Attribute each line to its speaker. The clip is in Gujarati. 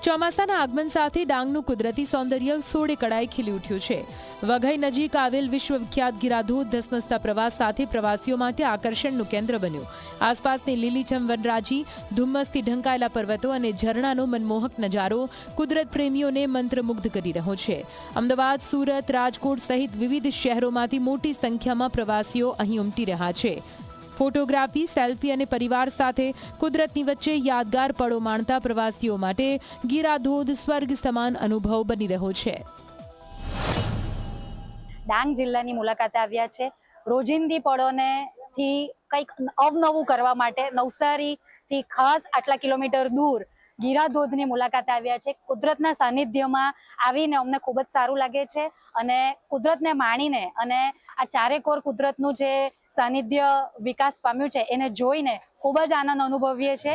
Speaker 1: ચોમાસાના આગમન સાથે ડાંગનું કુદરતી સૌંદર્ય સોળે કળાએ ખીલી ઉઠ્યું છે। વઘઈ નજીક આવેલ વિશ્વવિખ્યાત ગીરાધોધ ધસમસતા પ્રવાસ સાથે પ્રવાસીઓ માટે આકર્ષણનું કેન્દ્ર બન્યું। આસપાસની લીલીછમ વનરાજી, ધુમ્મસથી ઢંકાયેલા પર્વતો અને ઝરણાનો મનમોહક નજારો કુદરત પ્રેમીઓને મંત્રમુગ્ધ કરી રહ્યો છે। અમદાવાદ, સુરત, રાજકોટ સહિત વિવિધ શહેરોમાંથી મોટી સંખ્યામાં પ્રવાસીઓ અહીં ઉમટી રહ્યા છે। ફોટોગ્રાફી, સેલ્ફી અને પરિવાર સાથે કુદરતની વચ્ચે યાદગાર પળો માણતા પ્રવાસીઓ માટે ગીરાધોધ સ્વર્ગ સમાન અનુભવ બની રહ્યો છે।
Speaker 2: ડાંગ જિલ્લાની મુલાકાતે આવ્યા છે। રોજિંદી પળોનેથી કંઈક અવનવું કરવા માટે નવસારીથી ખાસ આટલા કિલોમીટર દૂર ગીરાધોધની મુલાકાતે આવ્યા છે। કુદરતના સાનિધ્યમાં આવીને અમને ખૂબ જ સારું લાગે છે અને કુદરતને માણીને અને આ ચારેકોર કુદરતનું જે સાનિધ્ય વિકાસ પામ્યું છે એને જોઈને ખૂબ જ આનંદ અનુભવીએ છીએ।